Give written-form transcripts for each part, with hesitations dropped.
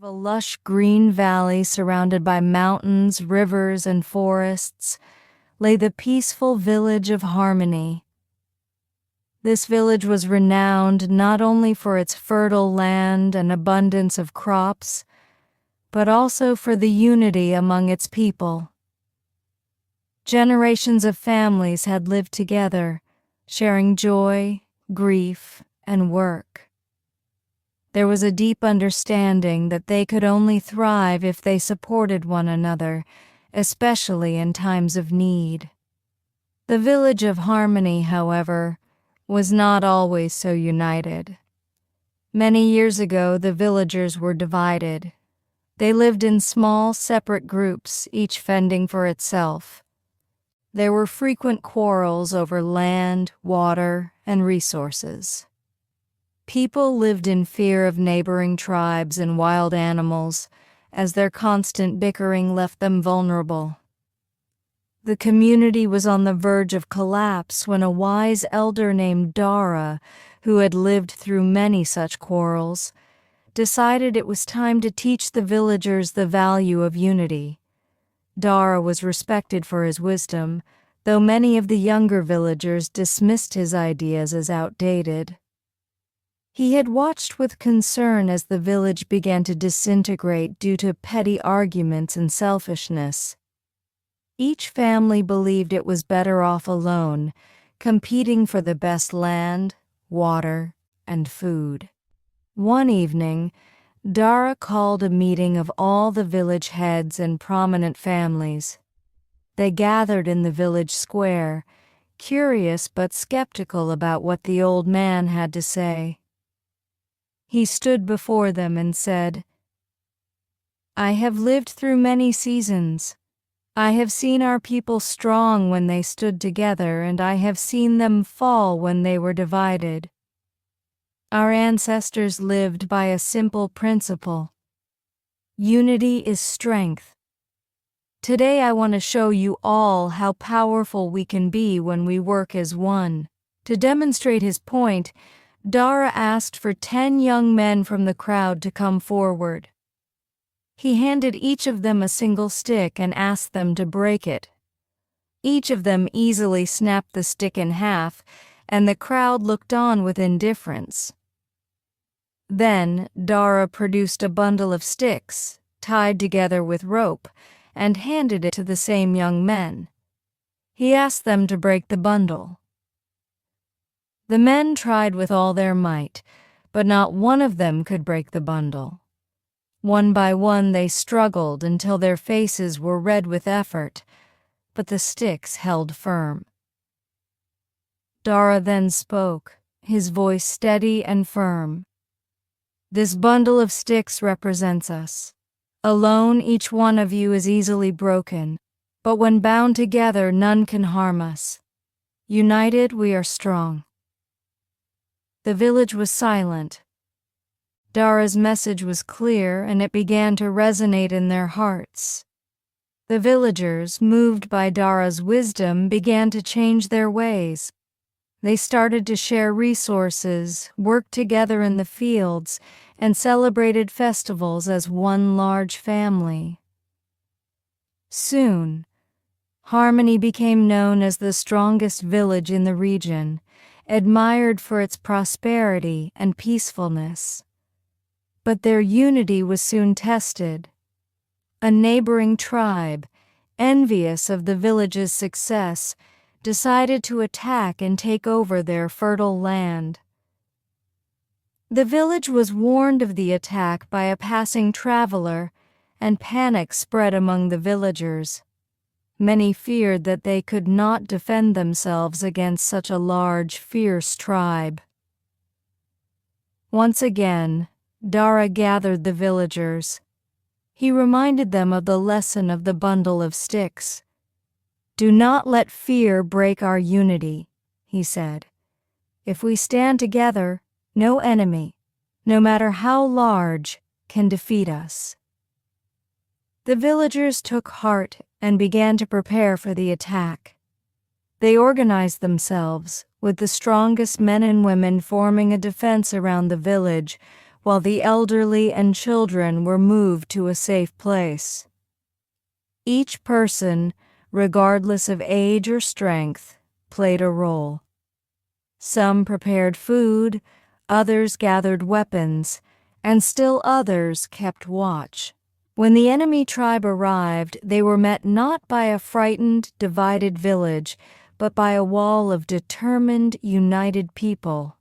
A lush green valley surrounded by mountains, rivers, and forests lay the peaceful village of Harmony. This village was renowned not only for its fertile land and abundance of crops, but also for the unity among its people. Generations of families had lived together, sharing joy, grief, and work. There was a deep understanding that they could only thrive if they supported one another, especially in times of need. The village of Harmony, however, was not always so united. Many years ago, the villagers were divided. They lived in small, separate groups, each fending for itself. There were frequent quarrels over land, water, and resources. People lived in fear of neighboring tribes and wild animals, as their constant bickering left them vulnerable. The community was on the verge of collapse when a wise elder named Dara, who had lived through many such quarrels, decided it was time to teach the villagers the value of unity. Dara was respected for his wisdom, though many of the younger villagers dismissed his ideas as outdated. He had watched with concern as the village began to disintegrate due to petty arguments and selfishness. Each family believed it was better off alone, competing for the best land, water, and food. One evening, Dara called a meeting of all the village heads and prominent families. They gathered in the village square, curious but skeptical about what the old man had to say. He stood before them and said, "I have lived through many seasons. I have seen our people strong when they stood together, and I have seen them fall when they were divided. Our ancestors lived by a simple principle. Unity is strength. Today I want to show you all how powerful we can be when we work as one." To demonstrate his point, Dara asked for 10 young men from the crowd to come forward. He handed each of them a single stick and asked them to break it. Each of them easily snapped the stick in half, and the crowd looked on with indifference. Then Dara produced a bundle of sticks, tied together with rope, and handed it to the same young men. He asked them to break the bundle. The men tried with all their might, but not one of them could break the bundle. One by one they struggled until their faces were red with effort, but the sticks held firm. Dara then spoke, his voice steady and firm. "This bundle of sticks represents us. Alone, each one of you is easily broken, but when bound together, none can harm us. United, we are strong." The village was silent. Dara's message was clear, and it began to resonate in their hearts. The villagers, moved by Dara's wisdom, began to change their ways. They started to share resources, worked together in the fields, and celebrated festivals as one large family. Soon, Harmony became known as the strongest village in the region, admired for its prosperity and peacefulness. But their unity was soon tested. A neighboring tribe, envious of the village's success, decided to attack and take over their fertile land. The village was warned of the attack by a passing traveler, and panic spread among the villagers. Many feared that they could not defend themselves against such a large, fierce tribe. Once again, Dara gathered the villagers. He reminded them of the lesson of the bundle of sticks. "Do not let fear break our unity," he said. "If we stand together, no enemy, no matter how large, can defeat us." The villagers took heart and began to prepare for the attack. They organized themselves, with the strongest men and women forming a defense around the village, while the elderly and children were moved to a safe place. Each person, regardless of age or strength, played a role. Some prepared food, others gathered weapons, and still others kept watch. When the enemy tribe arrived, they were met not by a frightened, divided village, but by a wall of determined, united people.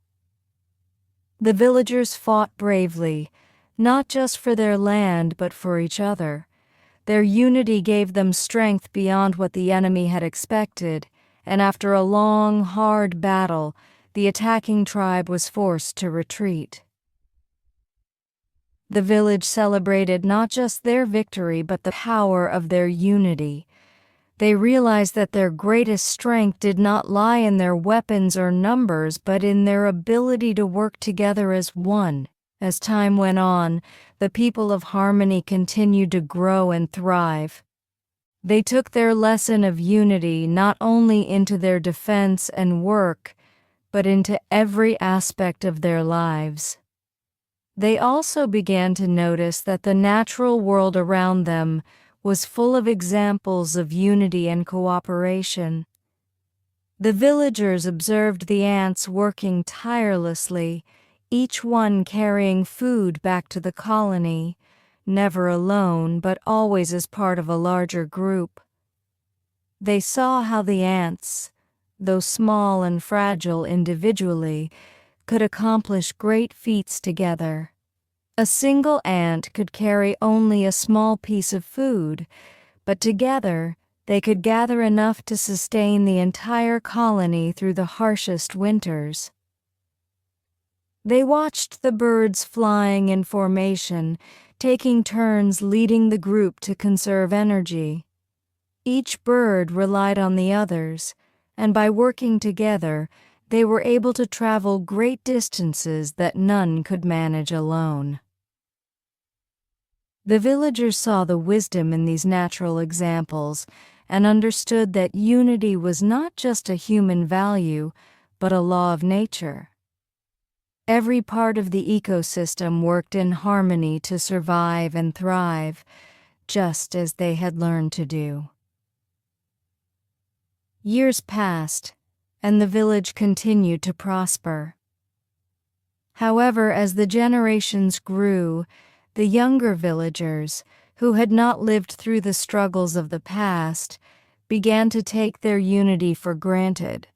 The villagers fought bravely, not just for their land, but for each other. Their unity gave them strength beyond what the enemy had expected, and after a long, hard battle, the attacking tribe was forced to retreat. The village celebrated not just their victory, but the power of their unity. They realized that their greatest strength did not lie in their weapons or numbers, but in their ability to work together as one. As time went on, the people of Harmony continued to grow and thrive. They took their lesson of unity not only into their defense and work, but into every aspect of their lives. They also began to notice that the natural world around them was full of examples of unity and cooperation. The villagers observed the ants working tirelessly, each one carrying food back to the colony, never alone but always as part of a larger group. They saw how the ants, though small and fragile individually, could accomplish great feats together. A single ant could carry only a small piece of food, but together they could gather enough to sustain the entire colony through the harshest winters. They watched the birds flying in formation, taking turns leading the group to conserve energy. Each bird relied on the others, and by working together, they were able to travel great distances that none could manage alone. The villagers saw the wisdom in these natural examples and understood that unity was not just a human value, but a law of nature. Every part of the ecosystem worked in harmony to survive and thrive, just as they had learned to do. Years passed, and the village continued to prosper. However, as the generations grew, the younger villagers, who had not lived through the struggles of the past, began to take their unity for granted.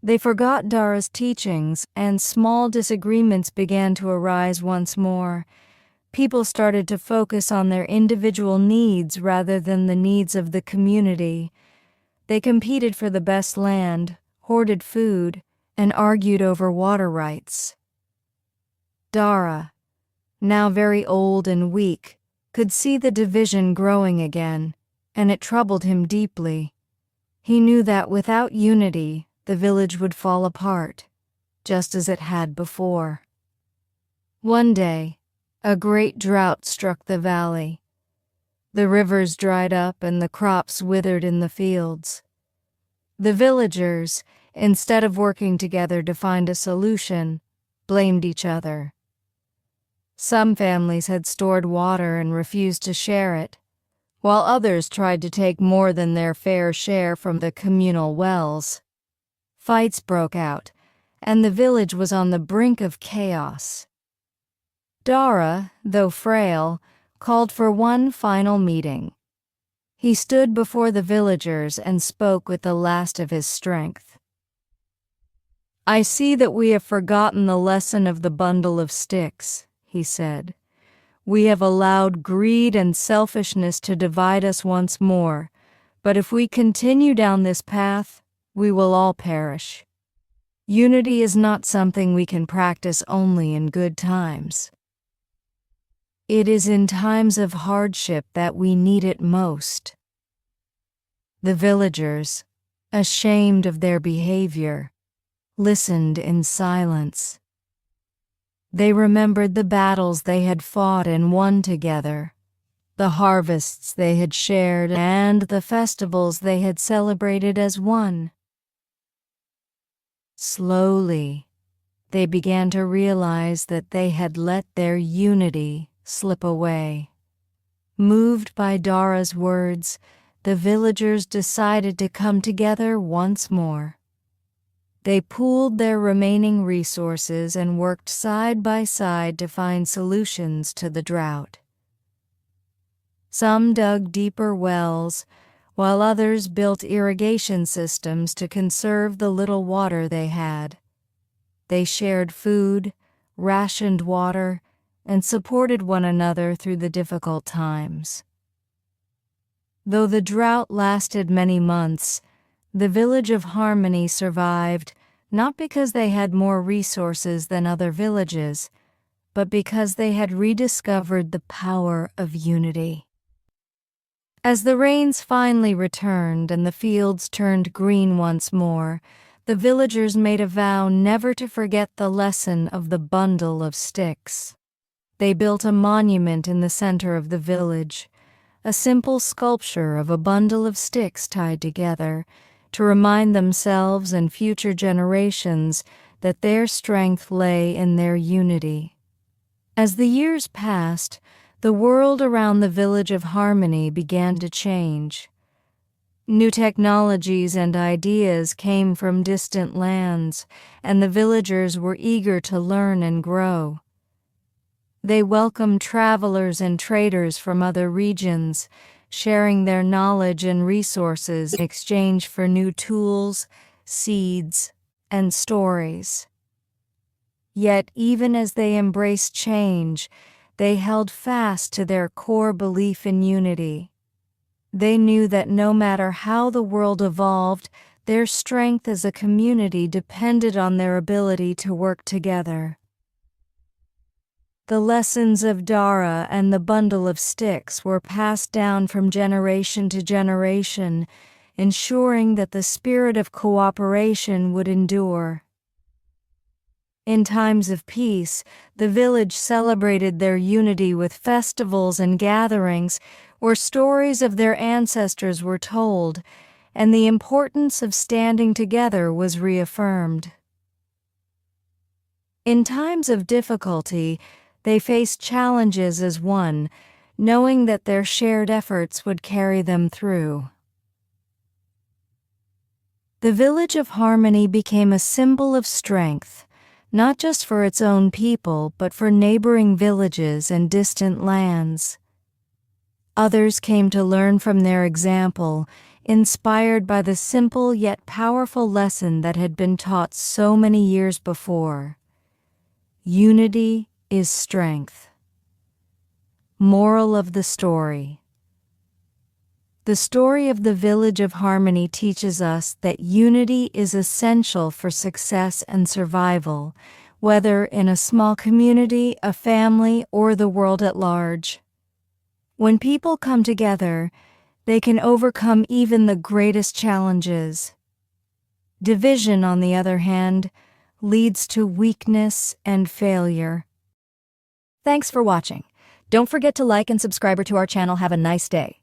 They forgot Dara's teachings, and small disagreements began to arise once more. People started to focus on their individual needs rather than the needs of the community. They competed for the best land, hoarded food, and argued over water rights. Dara, now very old and weak, could see the division growing again, and it troubled him deeply. He knew that without unity, the village would fall apart, just as it had before. One day, a great drought struck the valley. The rivers dried up and the crops withered in the fields. The villagers, instead of working together to find a solution, blamed each other. Some families had stored water and refused to share it, while others tried to take more than their fair share from the communal wells. Fights broke out, and the village was on the brink of chaos. Dara, though frail, called for one final meeting. He stood before the villagers and spoke with the last of his strength. "I see that we have forgotten the lesson of the bundle of sticks," he said. "We have allowed greed and selfishness to divide us once more, but if we continue down this path, we will all perish. Unity is not something we can practice only in good times. It is in times of hardship that we need it most." The villagers, ashamed of their behavior, listened in silence. They remembered the battles they had fought and won together, the harvests they had shared, and the festivals they had celebrated as one. Slowly, they began to realize that they had let their unity slip away. Moved by Dara's words, the villagers decided to come together once more. They pooled their remaining resources and worked side by side to find solutions to the drought. Some dug deeper wells, while others built irrigation systems to conserve the little water they had. They shared food, rationed water, and supported one another through the difficult times. Though the drought lasted many months, the village of Harmony survived not because they had more resources than other villages, but because they had rediscovered the power of unity. As the rains finally returned and the fields turned green once more, the villagers made a vow never to forget the lesson of the bundle of sticks. They built a monument in the center of the village, a simple sculpture of a bundle of sticks tied together, to remind themselves and future generations that their strength lay in their unity. As the years passed, the world around the village of Harmony began to change. New technologies and ideas came from distant lands, and the villagers were eager to learn and grow. They welcomed travelers and traders from other regions, sharing their knowledge and resources in exchange for new tools, seeds, and stories. Yet, even as they embraced change, they held fast to their core belief in unity. They knew that no matter how the world evolved, their strength as a community depended on their ability to work together. The lessons of Dara and the bundle of sticks were passed down from generation to generation, ensuring that the spirit of cooperation would endure. In times of peace, the village celebrated their unity with festivals and gatherings where stories of their ancestors were told, and the importance of standing together was reaffirmed. In times of difficulty, they faced challenges as one, knowing that their shared efforts would carry them through. The village of Harmony became a symbol of strength, not just for its own people, but for neighboring villages and distant lands. Others came to learn from their example, inspired by the simple yet powerful lesson that had been taught so many years before. Unity is strength. Moral of the story. The story of the village of Harmony teaches us that unity is essential for success and survival, whether in a small community, a family, or the world at large. When people come together, they can overcome even the greatest challenges. Division, on the other hand, leads to weakness and failure. Thanks for watching. Don't forget to like and subscribe to our channel. Have a nice day.